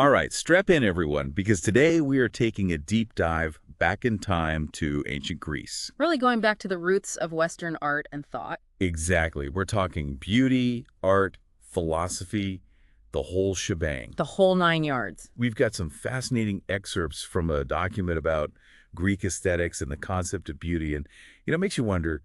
All right, strap in everyone, because today we are taking a deep dive back in time to ancient Greece. Really going back to the roots of Western art and thought. Exactly. We're talking beauty, art, philosophy, the whole shebang. The whole 9 yards. We've got some fascinating excerpts from a document about Greek aesthetics and the concept of beauty. And, it makes you wonder,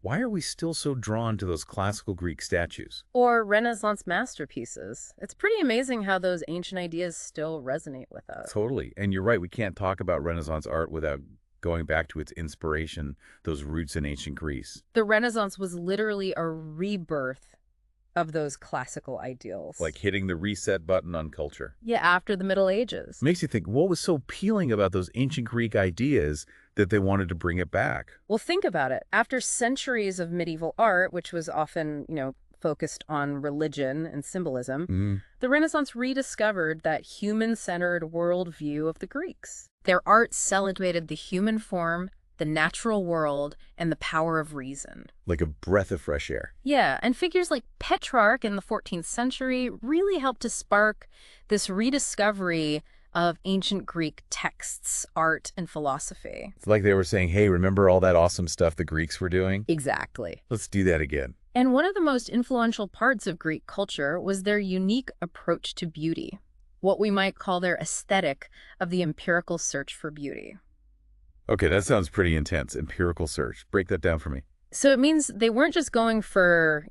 why are we still so drawn to those classical Greek statues? Or Renaissance masterpieces. It's pretty amazing how those ancient ideas still resonate with us. Totally. And you're right, we can't talk about Renaissance art without going back to its inspiration, those roots in ancient Greece. The Renaissance was literally a rebirth of those classical ideals. Like hitting the reset button on culture. Yeah, after the Middle Ages. Makes you think, what was so appealing about those ancient Greek ideas that they wanted to bring it back? Well, think about it. After centuries of medieval art, which was often, focused on religion and symbolism, the Renaissance rediscovered that human-centered worldview of the Greeks. Their art celebrated the human form, the natural world, and the power of reason. Like a breath of fresh air. Yeah, and figures like Petrarch in the 14th century really helped to spark this rediscovery of ancient Greek texts, art, and philosophy. It's like they were saying, hey, remember all that awesome stuff the Greeks were doing? Exactly. Let's do that again. And one of the most influential parts of Greek culture was their unique approach to beauty, what we might call their aesthetic of the empirical search for beauty. Okay, that sounds pretty intense. Empirical search. Break that down for me. So it means they weren't just going for,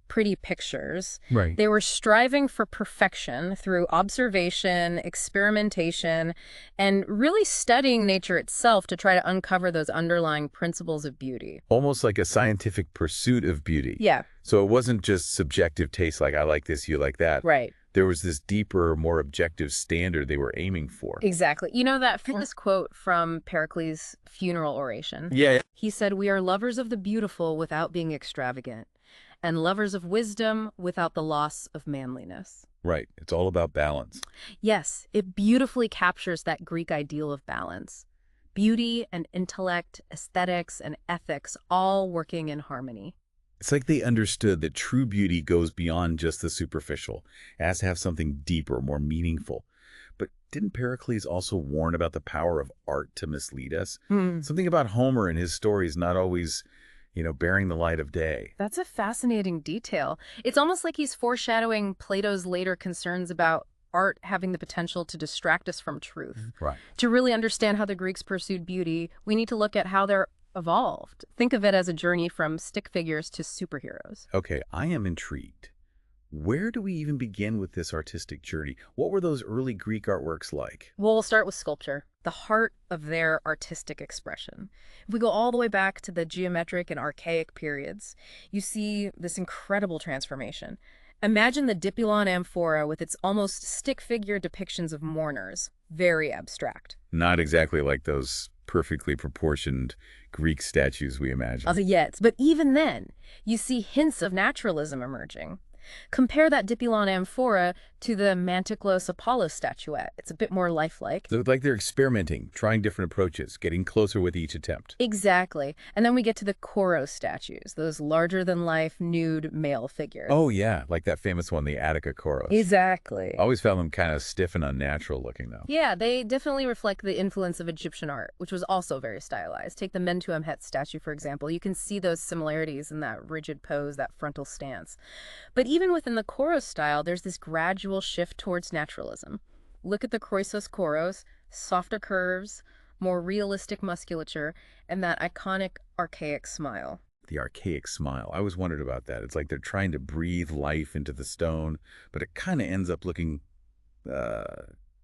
pretty pictures. Right. They were striving for perfection through observation, experimentation, and really studying nature itself to try to uncover those underlying principles of beauty. Almost like a scientific pursuit of beauty. Yeah. So it wasn't just subjective taste like I like this, you like that. Right. There was this deeper, more objective standard they were aiming for. Exactly. You know that famous quote from Pericles' funeral oration? Yeah. He said, "We are lovers of the beautiful without being extravagant, and lovers of wisdom without the loss of manliness." Right. It's all about balance. Yes, it beautifully captures that Greek ideal of balance. Beauty and intellect, aesthetics and ethics all working in harmony. It's like they understood that true beauty goes beyond just the superficial. It has to have something deeper, more meaningful. But didn't Pericles also warn about the power of art to mislead us? Something about Homer and his stories not always, bearing the light of day. That's a fascinating detail. It's almost like he's foreshadowing Plato's later concerns about art having the potential to distract us from truth. Right. To really understand how the Greeks pursued beauty, we need to look at how they're evolved. Think of it as a journey from stick figures to superheroes. Okay, I am intrigued. Where do we even begin with this artistic journey? What were those early Greek artworks like? Well, we'll start with sculpture, the heart of their artistic expression. If we go all the way back to the geometric and archaic periods, you see this incredible transformation. Imagine the Dipylon amphora with its almost stick figure depictions of mourners. Very abstract. Not exactly like those perfectly proportioned Greek statues we imagine. Yet, but even then, you see hints of naturalism emerging. Compare that Dipylon amphora to the Manticlos Apollo statuette. It's a bit more lifelike. So it's like they're experimenting, trying different approaches, getting closer with each attempt. Exactly. And then we get to the Koros statues, those larger-than-life nude male figures. Oh, yeah, like that famous one, the Attica Chorus. Exactly. I always found them kind of stiff and unnatural looking, though. Yeah, they definitely reflect the influence of Egyptian art, which was also very stylized. Take the Mentuhotep statue, for example. You can see those similarities in that rigid pose, that frontal stance. But even within the Koros style, there's this gradual shift towards naturalism. Look at the Kroisos Koros, softer curves, more realistic musculature, and that iconic archaic smile. The archaic smile. I always wondered about that. It's like they're trying to breathe life into the stone, but it kind of ends up looking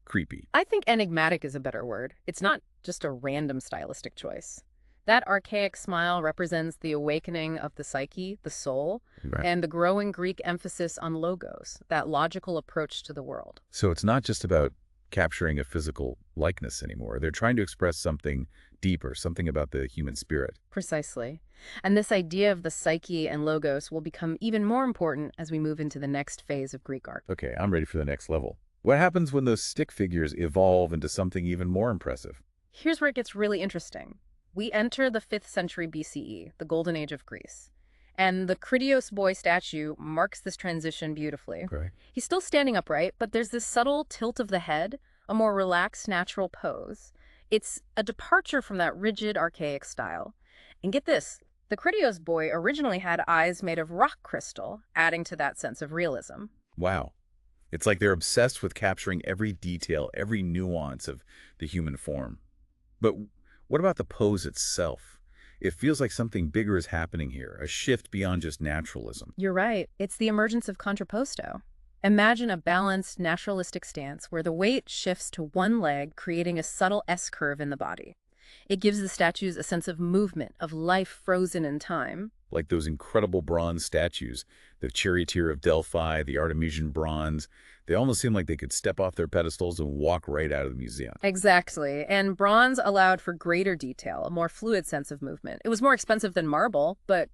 creepy. I think enigmatic is a better word. It's not just a random stylistic choice. That archaic smile represents the awakening of the psyche, the soul, Right. and the growing Greek emphasis on logos, that logical approach to the world. So it's not just about capturing a physical likeness anymore. They're trying to express something deeper, something about the human spirit. Precisely. And this idea of the psyche and logos will become even more important as we move into the next phase of Greek art. Okay, I'm ready for the next level. What happens when those stick figures evolve into something even more impressive? Here's where it gets really interesting. We enter the 5th century BCE, the Golden Age of Greece. And the Critios boy statue marks this transition beautifully. Okay. He's still standing upright, but there's this subtle tilt of the head, a more relaxed, natural pose. It's a departure from that rigid, archaic style. And get this, the Critios boy originally had eyes made of rock crystal, adding to that sense of realism. Wow. It's like they're obsessed with capturing every detail, every nuance of the human form. But what about the pose itself? It feels like something bigger is happening here, a shift beyond just naturalism. You're right, it's the emergence of contrapposto. Imagine a balanced, naturalistic stance where the weight shifts to one leg, creating a subtle S-curve in the body. It gives the statues a sense of movement, of life frozen in time. Like those incredible bronze statues, the Charioteer of Delphi, the Artemision bronze. They almost seem like they could step off their pedestals and walk right out of the museum. Exactly, and bronze allowed for greater detail, a more fluid sense of movement. It was more expensive than marble, but,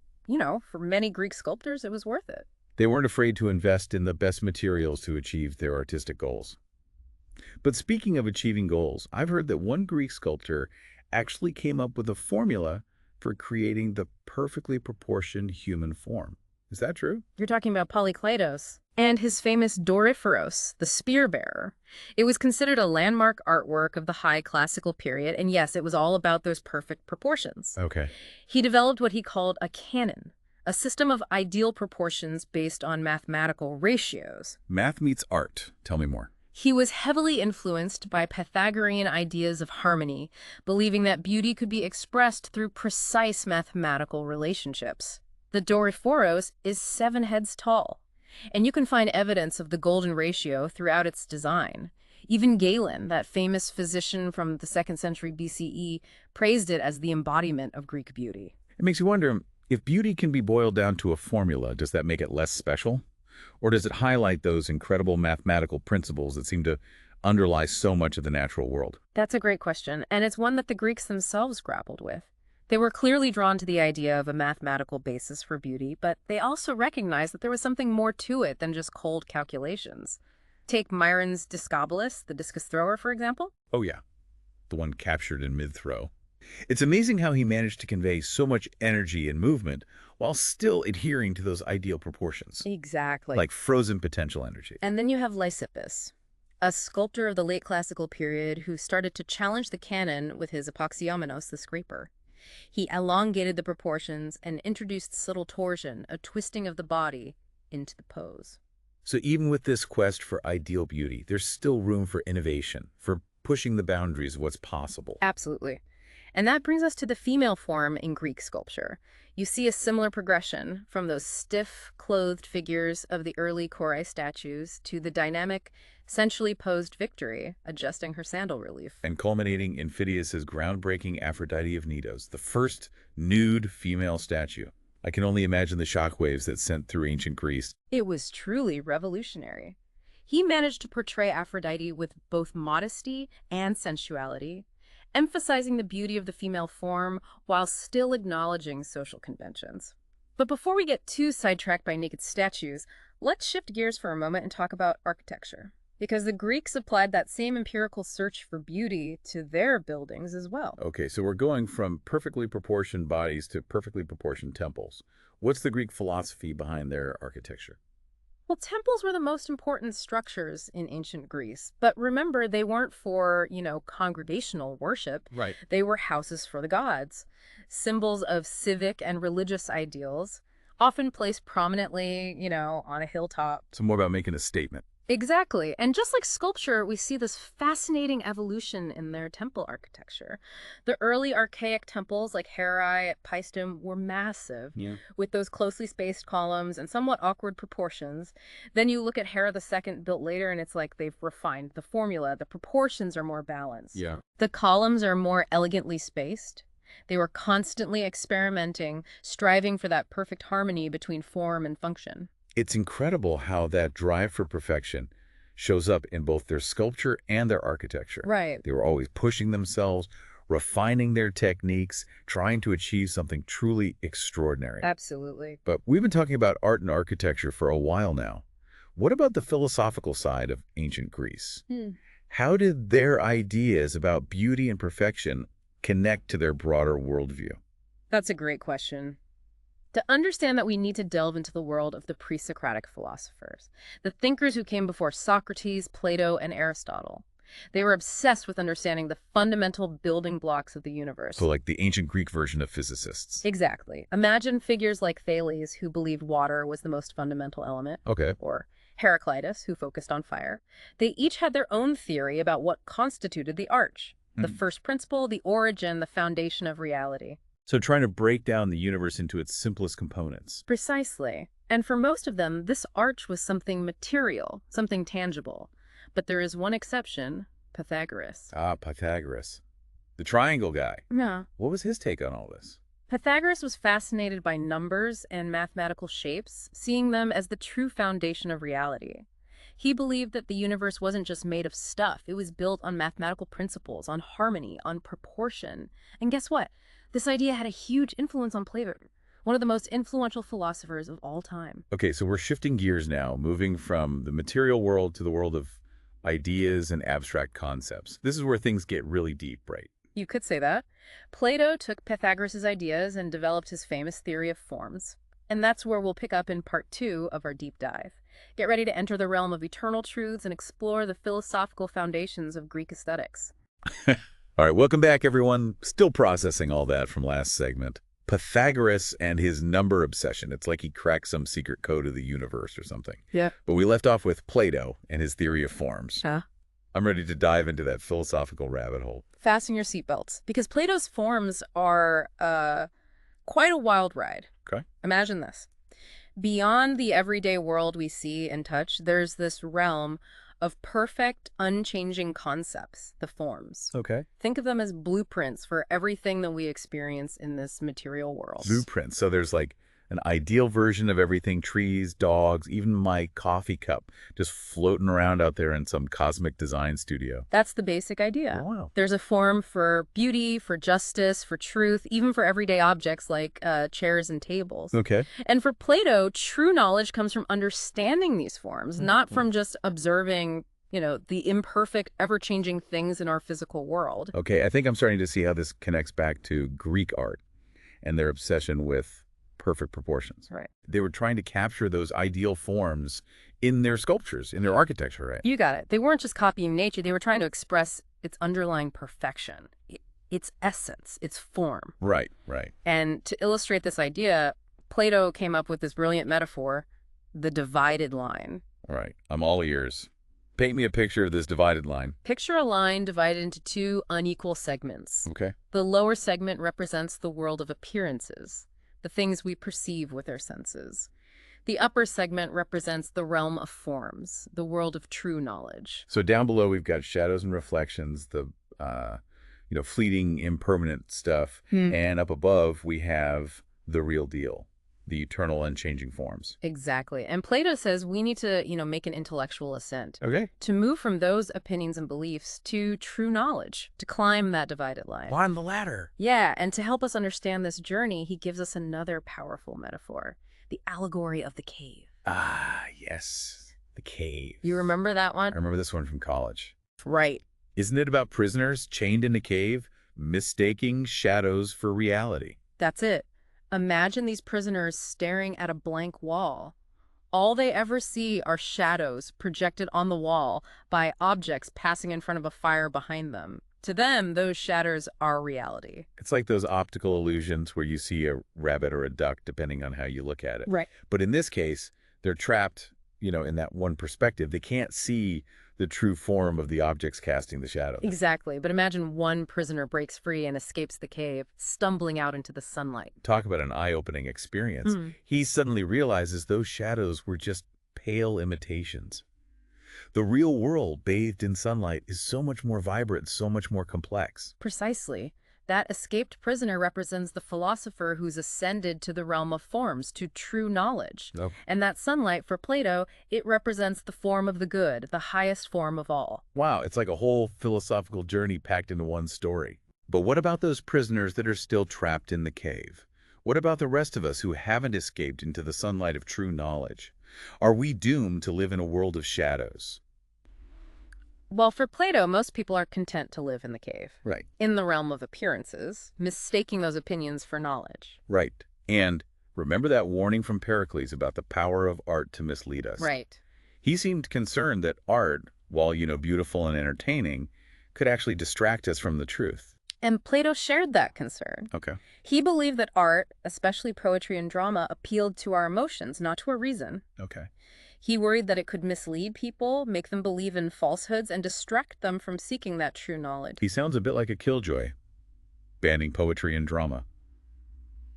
for many Greek sculptors, it was worth it. They weren't afraid to invest in the best materials to achieve their artistic goals. But speaking of achieving goals, I've heard that one Greek sculptor actually came up with a formula for creating the perfectly proportioned human form. Is that true? You're talking about Polykleitos and his famous Doryphoros, the spear bearer. It was considered a landmark artwork of the high classical period, and yes, it was all about those perfect proportions. Okay. He developed what he called a canon, a system of ideal proportions based on mathematical ratios. Math meets art. Tell me more. He was heavily influenced by Pythagorean ideas of harmony, believing that beauty could be expressed through precise mathematical relationships. The Doryphoros is 7 heads tall, and you can find evidence of the golden ratio throughout its design. Even Galen, that famous physician from the 2nd century BCE, praised it as the embodiment of Greek beauty. It makes you wonder, if beauty can be boiled down to a formula, does that make it less special? Or does it highlight those incredible mathematical principles that seem to underlie so much of the natural world? That's a great question, and it's one that the Greeks themselves grappled with. They were clearly drawn to the idea of a mathematical basis for beauty, but they also recognized that there was something more to it than just cold calculations. Take Myron's Discobolus, the discus thrower, for example. Oh yeah, the one captured in mid-throw. It's amazing how he managed to convey so much energy and movement while still adhering to those ideal proportions. Exactly. Like frozen potential energy. And then you have Lysippus, a sculptor of the late classical period who started to challenge the canon with his Apoxyomenos, the scraper. He elongated the proportions and introduced subtle torsion, a twisting of the body, into the pose. So even with this quest for ideal beauty, there's still room for innovation, for pushing the boundaries of what's possible. Absolutely. And that brings us to the female form in Greek sculpture. You see a similar progression from those stiff, clothed figures of the early Korai statues to the dynamic, sensually posed Victory, adjusting her sandal relief. And culminating in Phidias's groundbreaking Aphrodite of Knidos, the first nude female statue. I can only imagine the shockwaves that sent through ancient Greece. It was truly revolutionary. He managed to portray Aphrodite with both modesty and sensuality, emphasizing the beauty of the female form while still acknowledging social conventions. But before we get too sidetracked by naked statues, let's shift gears for a moment and talk about architecture. Because the Greeks applied that same empirical search for beauty to their buildings as well. Okay, so we're going from perfectly proportioned bodies to perfectly proportioned temples. What's the Greek philosophy behind their architecture? Well, temples were the most important structures in ancient Greece. But remember, they weren't for, congregational worship. Right. They were houses for the gods, symbols of civic and religious ideals, often placed prominently, on a hilltop. So more about making a statement. Exactly. And just like sculpture, we see this fascinating evolution in their temple architecture. The early archaic temples like Herae at Paestum were massive, with those closely spaced columns and somewhat awkward proportions. Then you look at Hera II built later and it's like they've refined the formula. The proportions are more balanced. Yeah. The columns are more elegantly spaced. They were constantly experimenting, striving for that perfect harmony between form and function. It's incredible how that drive for perfection shows up in both their sculpture and their architecture. Right. They were always pushing themselves, refining their techniques, trying to achieve something truly extraordinary. Absolutely. But we've been talking about art and architecture for a while now. What about the philosophical side of ancient Greece? How did their ideas about beauty and perfection connect to their broader worldview? That's a great question. To understand that, we need to delve into the world of the pre-Socratic philosophers, the thinkers who came before Socrates, Plato, and Aristotle. They were obsessed with understanding the fundamental building blocks of the So universe. like the ancient Greek version of physicists. Exactly. Imagine figures like Thales, who believed water was the most fundamental element, Okay. or Heraclitus, who focused on fire. They each had their own theory about what constituted the arch, the Hmm. first principle, the origin, the foundation of reality. So trying to break down the universe into its simplest components. Precisely. And for most of them, this arch was something material, something tangible. But there is one exception, Pythagoras. Ah, Pythagoras. The triangle guy. Yeah. What was his take on all this? Pythagoras was fascinated by numbers and mathematical shapes, seeing them as the true foundation of reality. He believed that the universe wasn't just made of stuff, it was built on mathematical principles, on harmony, on proportion. And guess what? This idea had a huge influence on Plato, one of the most influential philosophers of all time. Okay, so we're shifting gears now, moving from the material world to the world of ideas and abstract concepts. This is where things get really deep, right? You could say that. Plato took Pythagoras' ideas and developed his famous theory of forms. And that's where we'll pick up in part 2 of our deep dive. Get ready to enter the realm of eternal truths and explore the philosophical foundations of Greek aesthetics. All right, welcome back, everyone. Still processing all that from last segment. Pythagoras and his number obsession. It's like he cracked some secret code of the universe or something. Yeah. But we left off with Plato and his theory of forms. Huh? I'm ready to dive into that philosophical rabbit hole. Fasten your seatbelts, because Plato's forms are quite a wild ride. Okay. Imagine this. Beyond the everyday world we see and touch, there's this realm of perfect, unchanging concepts, the forms. Okay. Think of them as blueprints for everything that we experience in this material world. Blueprints. So there's like an ideal version of everything, trees, dogs, even my coffee cup just floating around out there in some cosmic design studio. That's the basic idea. Wow. There's a form for beauty, for justice, for truth, even for everyday objects like chairs and tables. Okay. And for Plato, true knowledge comes from understanding these forms, not from just observing, the imperfect, ever-changing things in our physical world. Okay, I think I'm starting to see how this connects back to Greek art and their obsession with perfect proportions. Right. They were trying to capture those ideal forms in their sculptures, in their architecture, right? You got it. They weren't just copying nature. They were trying to express its underlying perfection, its essence, its form. Right, right. And to illustrate this idea, Plato came up with this brilliant metaphor, the divided line. All right, I'm all ears. Paint me a picture of this divided line. Picture a line divided into two unequal segments. Okay. The lower segment represents the world of appearances, the things we perceive with our senses. The upper segment represents the realm of forms, the world of true knowledge. So down below, we've got shadows and reflections, the, fleeting, impermanent stuff. And up above, we have the real deal, the eternal, unchanging forms. Exactly. And Plato says we need to, make an intellectual ascent. Okay. To move from those opinions and beliefs to true knowledge, to climb that divided line. Climb the ladder. Yeah, and to help us understand this journey, he gives us another powerful metaphor, the allegory of the cave. Ah, yes. The cave. You remember that one? I remember this one from college. Right. Isn't it about prisoners chained in a cave, mistaking shadows for reality? That's it. Imagine these prisoners staring at a blank wall. All they ever see are shadows projected on the wall by objects passing in front of a fire behind them. To them, those shadows are reality. It's like those optical illusions where you see a rabbit or a duck, depending on how you look at it. Right. But in this case, they're trapped, in that one perspective. They can't see the true form of the objects casting the shadows. Exactly. But imagine one prisoner breaks free and escapes the cave, stumbling out into the sunlight. Talk about an eye-opening experience. He suddenly realizes those shadows were just pale imitations. The real world, bathed in sunlight, is so much more vibrant, so much more complex. Precisely. That escaped prisoner represents the philosopher who's ascended to the realm of forms, to true knowledge. Oh. And that sunlight, for Plato, it represents the form of the good, the highest form of all. Wow, it's like a whole philosophical journey packed into one story. But what about those prisoners that are still trapped in the cave? What about the rest of us who haven't escaped into the sunlight of true knowledge? Are we doomed to live in a world of shadows? Well, for Plato, most people are content to live in the cave. Right. In the realm of appearances, mistaking those opinions for knowledge. Right. And Remember that warning from Pericles about the power of art to mislead us? Right. He seemed concerned that art, while, beautiful and entertaining, could actually distract us from the truth. And Plato shared that concern. Okay. He believed that art, especially poetry and drama, appealed to our emotions, not to our reason. Okay. He worried that it could mislead people, make them believe in falsehoods, and distract them from seeking that true knowledge. He sounds a bit like a killjoy, banning poetry and drama.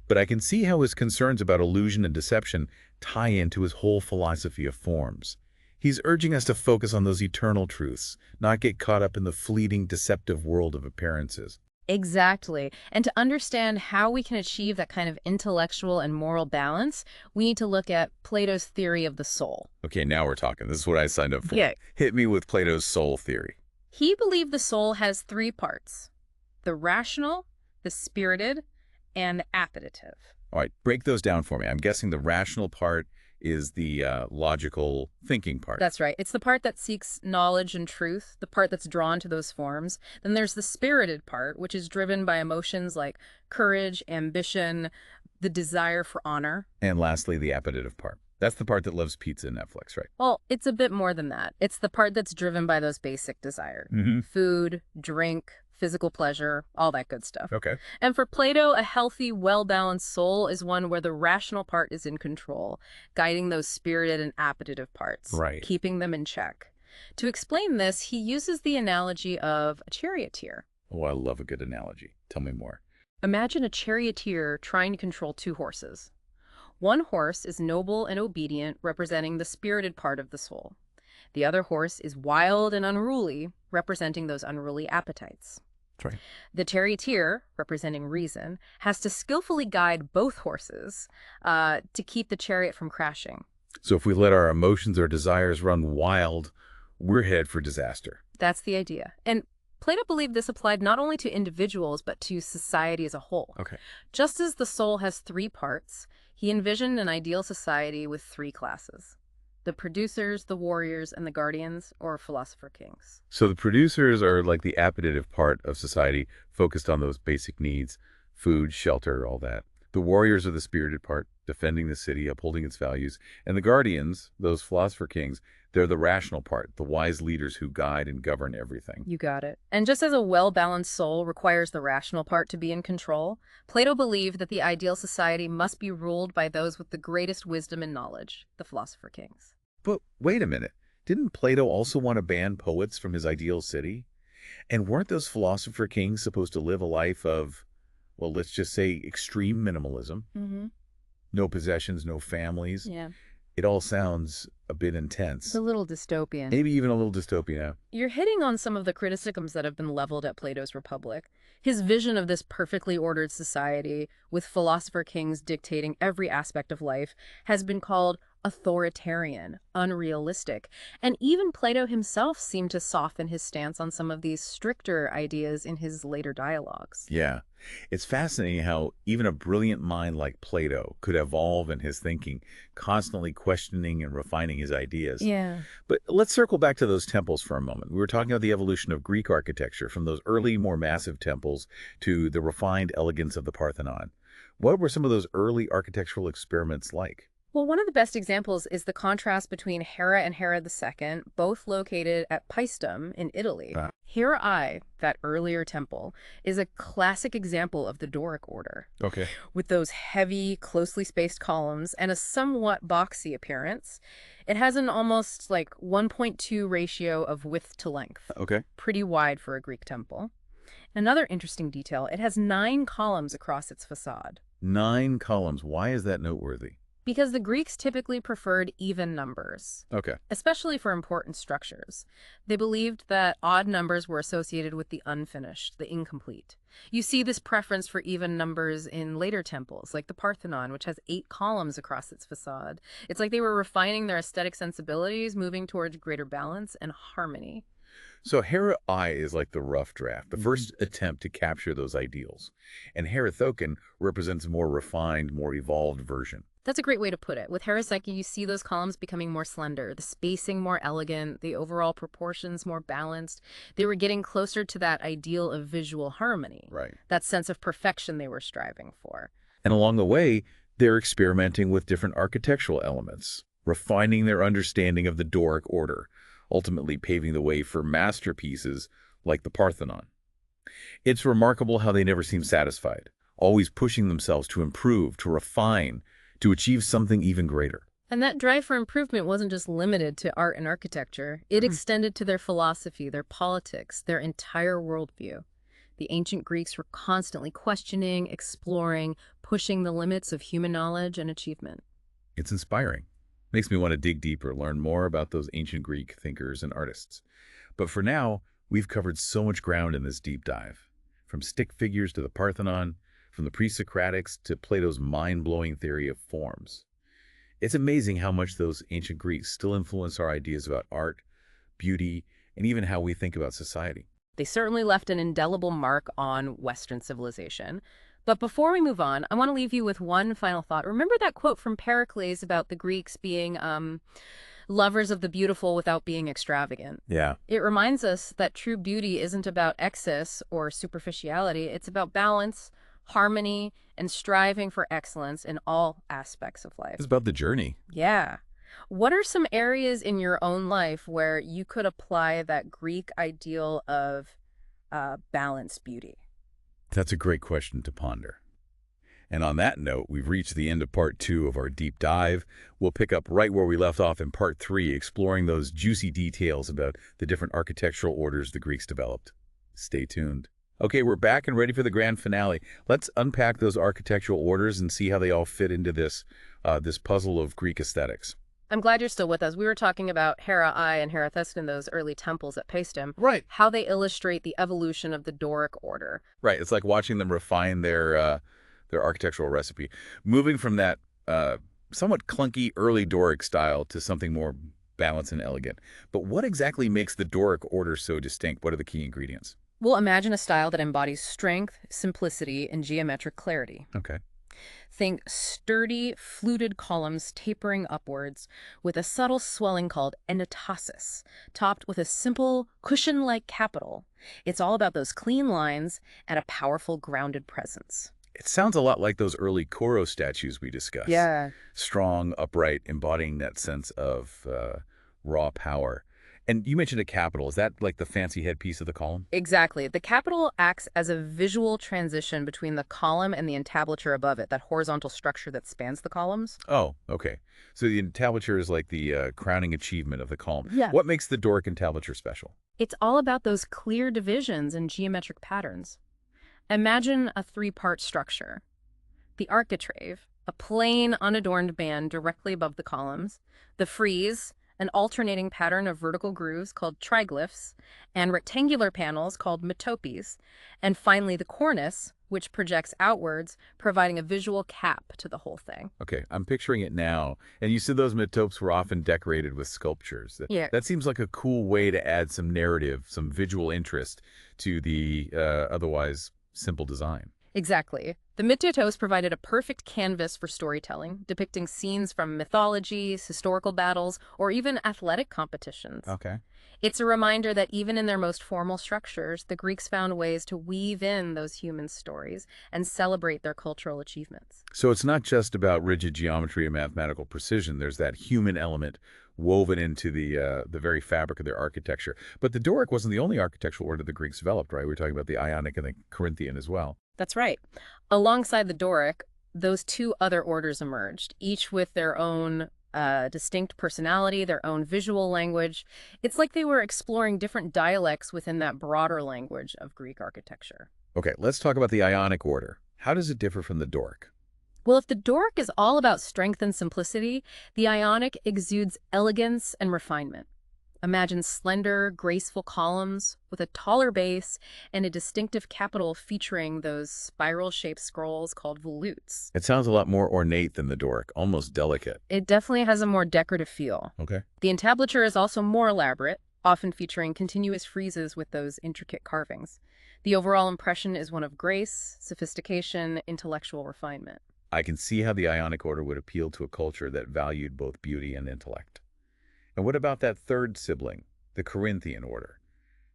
But I can see how his concerns about illusion and deception tie into his whole philosophy of forms. He's urging us to focus on those eternal truths, not get caught up in the fleeting, deceptive world of appearances. Exactly. And to understand how we can achieve that kind of intellectual and moral balance, we need to look at Plato's theory of the soul. Okay, now we're talking. This is what I signed up for. Yeah. Hit me with Plato's soul theory. He believed the soul has three parts: the rational, the spirited, and the appetitive. All right, break those down for me. I'm guessing the rational part is the logical thinking part. That's right. It's the part that seeks knowledge and truth, the part that's drawn to those forms. Then there's the spirited part, which is driven by emotions like courage, ambition, the desire for honor. And lastly, the appetitive part. That's the part that loves pizza and Netflix, right? Well, it's a bit more than that. It's the part that's driven by those basic desires. Food, drink, physical pleasure, all that good stuff. Okay. And for Plato, a healthy, well-balanced soul is one where the rational part is in control, guiding those spirited and appetitive parts, Right. keeping them in check. To explain this, he uses the analogy of a charioteer. Oh, I love a good analogy. Tell me more. Imagine a charioteer trying to control two horses. One horse is noble and obedient, representing the spirited part of the soul. The other horse is wild and unruly, representing those unruly appetites. That's right. The charioteer, representing reason, has to skillfully guide both horses to keep the chariot from crashing. So if we let our emotions or desires run wild, we're headed for disaster. That's the idea. And Plato believed this applied not only to individuals, but to society as a whole. Okay. Just as the soul has three parts, he envisioned an ideal society with three classes: the producers, the warriors, and the guardians, or philosopher kings. So the producers are like the appetitive part of society, focused on those basic needs, food, shelter, all that. The warriors are the spirited part, defending the city, upholding its values. And the guardians, those philosopher kings, they're the rational part, the wise leaders who guide and govern everything. You got it. And just as a well-balanced soul requires the rational part to be in control, Plato believed that the ideal society must be ruled by those with the greatest wisdom and knowledge, the philosopher kings. But wait a minute. Didn't Plato also want to ban poets from his ideal city? And weren't those philosopher kings supposed to live a life of, well, let's just say extreme minimalism? Mm-hmm. No possessions, no families. Yeah. It all sounds a bit intense. It's a little dystopian. Maybe even a little dystopian. You're hitting on some of the criticisms that have been leveled at Plato's Republic. His vision of this perfectly ordered society, with philosopher kings dictating every aspect of life, has been called authoritarian, unrealistic, and even Plato himself seemed to soften his stance on some of these stricter ideas in his later dialogues. Yeah. It's fascinating how even a brilliant mind like Plato could evolve in his thinking, constantly questioning and refining his ideas. Yeah. But let's circle back to those temples for a moment. We were talking about the evolution of Greek architecture from those early, more massive temples to the refined elegance of the Parthenon. What were some of those early architectural experiments like? Well, one of the best examples is the contrast between Hera and Herod II, both located at Paestum in Italy. Ah. Hera I, that earlier temple, is a classic example of the Doric order, Okay. with those heavy, closely spaced columns and a somewhat boxy appearance. It has an almost like 1.2 ratio of width to length, Okay. pretty wide for a Greek temple. Another interesting detail, it has 9 columns across its facade. 9 columns. Why is that noteworthy? Because the Greeks typically preferred even numbers, Okay. especially for important structures. They believed that odd numbers were associated with the unfinished, the incomplete. You see this preference for even numbers in later temples, like the Parthenon, which has 8 columns across its facade. It's like they were refining their aesthetic sensibilities, moving towards greater balance and harmony. So Hera I is like the rough draft, the first attempt to capture those ideals. And Herathoken represents a more refined, more evolved version. That's a great way to put it. With Heresichi, you see those columns becoming more slender, the spacing more elegant, the overall proportions more balanced. They were getting closer to that ideal of visual harmony, Right. that sense of perfection they were striving for. And along the way, They're experimenting with different architectural elements, refining their understanding of the Doric order, ultimately paving the way for masterpieces like the Parthenon. It's remarkable how they never seem satisfied, always pushing themselves to improve, to refine, to achieve something even greater. And that drive for improvement wasn't just limited to art and architecture. It extended to their philosophy, their politics, their entire worldview. The ancient Greeks were constantly questioning, exploring, pushing the limits of human knowledge and achievement. It's inspiring. Makes me want to dig deeper, learn more about those ancient Greek thinkers and artists. But for now, we've covered so much ground in this deep dive. From stick figures to the Parthenon, from the pre-Socratics to Plato's mind-blowing theory of forms. It's amazing how much those ancient Greeks still influence our ideas about art, beauty, and even how we think about society. They certainly left an indelible mark on Western civilization. But before we move on, I want to leave you with one final thought. Remember that quote from Pericles about the Greeks being lovers of the beautiful without being extravagant? Yeah. It reminds us that true beauty isn't about excess or superficiality. It's about balance, harmony, and striving for excellence in all aspects of life. It's about the journey. Yeah. What are some areas in your own life where you could apply that Greek ideal of balanced beauty? That's a great question to ponder. And on that note, we've reached the end of part 2 of our deep dive. We'll pick up right where we left off in part 3, exploring those juicy details about the different architectural orders the Greeks developed. Stay tuned. Okay, we're back and ready for the grand finale. Let's unpack those architectural orders and see how they all fit into this puzzle of Greek aesthetics. I'm glad you're still with us. We were talking about Hera-I and Herathestin, those early temples at Paestum. Right. How they illustrate the evolution of the Doric order. Right. It's like watching them refine their architectural recipe, moving from that somewhat clunky early Doric style to something more balanced and elegant. But what exactly makes the Doric order so distinct? What are the key ingredients? Well, imagine a style that embodies strength, simplicity, and geometric clarity. Okay. Think sturdy, fluted columns tapering upwards with a subtle swelling called endotasis, topped with a simple, cushion-like capital. It's all about those clean lines and a powerful, grounded presence. It sounds a lot like those early Koro statues we discussed. Yeah. Strong, upright, embodying that sense of raw power. And you mentioned a capital. Is that like the fancy headpiece of the column? Exactly. The capital acts as a visual transition between the column and the entablature above it, that horizontal structure that spans the columns. Oh, okay. So the entablature is like the crowning achievement of the column. Yeah. What makes the Doric entablature special? It's all about those clear divisions and geometric patterns. Imagine a three-part structure. The architrave, a plain, unadorned band directly above the columns. The frieze, an alternating pattern of vertical grooves called triglyphs, and rectangular panels called metopes. And finally, the cornice, which projects outwards, providing a visual cap to the whole thing. Okay, I'm picturing it now. And you said those metopes were often decorated with sculptures. Yeah. That seems like a cool way to add some narrative, some visual interest to the otherwise simple design. Exactly. The Mythos provided a perfect canvas for storytelling, depicting scenes from mythologies, historical battles, or even athletic competitions. Okay. It's a reminder that even in their most formal structures, the Greeks found ways to weave in those human stories and celebrate their cultural achievements. So it's not just about rigid geometry and mathematical precision. There's that human element woven into the very fabric of their architecture. But the Doric wasn't the only architectural order the Greeks developed, right? We're talking about the Ionic and the Corinthian as well. That's right. Alongside the Doric, those two other orders emerged, each with their own distinct personality, their own visual language. It's like they were exploring different dialects within that broader language of Greek architecture. Okay, let's talk about the Ionic order. How does it differ from the Doric? Well, if the Doric is all about strength and simplicity, the Ionic exudes elegance and refinement. Imagine slender, graceful columns with a taller base and a distinctive capital featuring those spiral-shaped scrolls called volutes. It sounds a lot more ornate than the Doric, almost delicate. It definitely has a more decorative feel. Okay. The entablature is also more elaborate, often featuring continuous friezes with those intricate carvings. The overall impression is one of grace, sophistication, intellectual refinement. I can see how the Ionic order would appeal to a culture that valued both beauty and intellect. And what about that third sibling, the Corinthian order?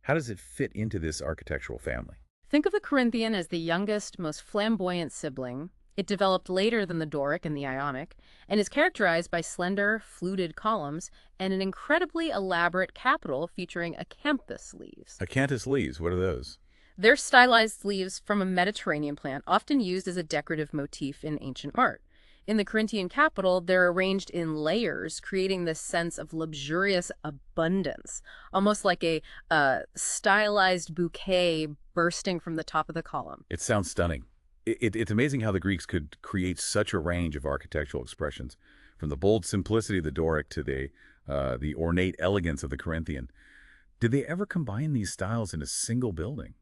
How does it fit into this architectural family? Think of the Corinthian as the youngest, most flamboyant sibling. It developed later than the Doric and the Ionic, and is characterized by slender, fluted columns and an incredibly elaborate capital featuring acanthus leaves. Acanthus leaves, what are those? They're stylized leaves from a Mediterranean plant, often used as a decorative motif in ancient art. In the Corinthian capital, they're arranged in layers, creating this sense of luxurious abundance, almost like a stylized bouquet bursting from the top of the column. It sounds stunning. It's amazing how the Greeks could create such a range of architectural expressions, from the bold simplicity of the Doric to the ornate elegance of the Corinthian. Did they ever combine these styles in a single building?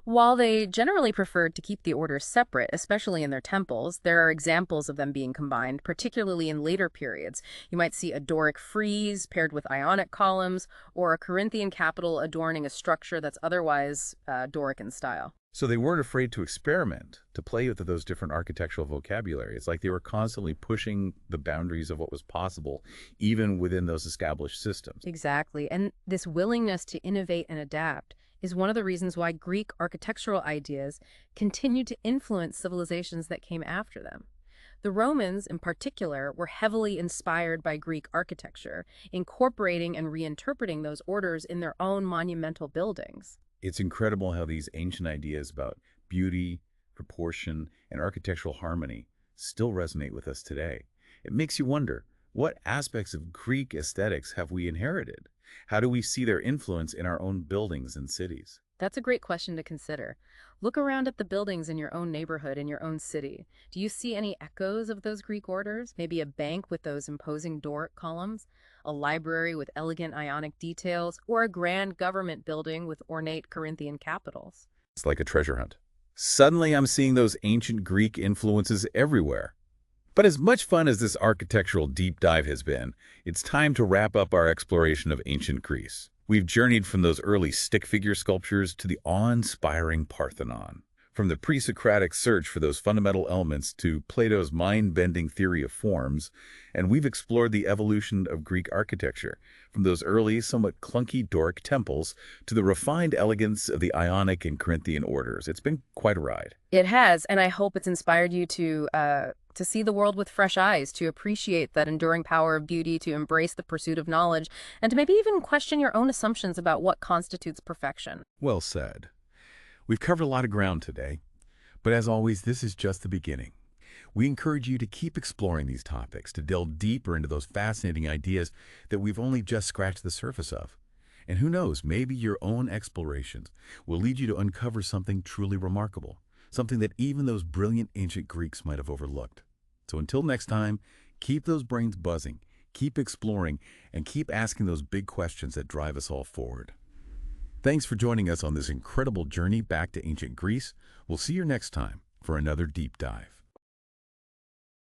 While they generally preferred to keep the orders separate, especially in their temples, there are examples of them being combined, particularly in later periods. You might see a Doric frieze paired with Ionic columns, or a Corinthian capital adorning a structure that's otherwise Doric in style. So they weren't afraid to experiment, to play with those different architectural vocabularies. Like they were constantly pushing the boundaries of what was possible, even within those established systems. Exactly. And this willingness to innovate and adapt is one of the reasons why Greek architectural ideas continued to influence civilizations that came after them. The Romans, in particular, were heavily inspired by Greek architecture, incorporating and reinterpreting those orders in their own monumental buildings. It's incredible how these ancient ideas about beauty, proportion, and architectural harmony still resonate with us today. It makes you wonder, what aspects of Greek aesthetics have we inherited? How do we see their influence in our own buildings and cities? That's a great question to consider. Look around at the buildings in your own neighborhood, in your own city. Do you see any echoes of those Greek orders? Maybe a bank with those imposing Doric columns, a library with elegant Ionic details, or a grand government building with ornate Corinthian capitals? It's like a treasure hunt. Suddenly I'm seeing those ancient Greek influences everywhere. But as much fun as this architectural deep dive has been, it's time to wrap up our exploration of ancient Greece. We've journeyed from those early stick figure sculptures to the awe-inspiring Parthenon, from the pre-Socratic search for those fundamental elements to Plato's mind-bending theory of forms, and we've explored the evolution of Greek architecture, from those early, somewhat clunky Doric temples to the refined elegance of the Ionic and Corinthian orders. It's been quite a ride. It has, and I hope it's inspired you to see the world with fresh eyes, to appreciate that enduring power of beauty, to embrace the pursuit of knowledge, and to maybe even question your own assumptions about what constitutes perfection. Well said. We've covered a lot of ground today, but as always, this is just the beginning. We encourage you to keep exploring these topics, to delve deeper into those fascinating ideas that we've only just scratched the surface of. And who knows, maybe your own explorations will lead you to uncover something truly remarkable, something that even those brilliant ancient Greeks might have overlooked. So until next time, keep those brains buzzing, keep exploring, and keep asking those big questions that drive us all forward. Thanks for joining us on this incredible journey back to ancient Greece. We'll see you next time for another deep dive.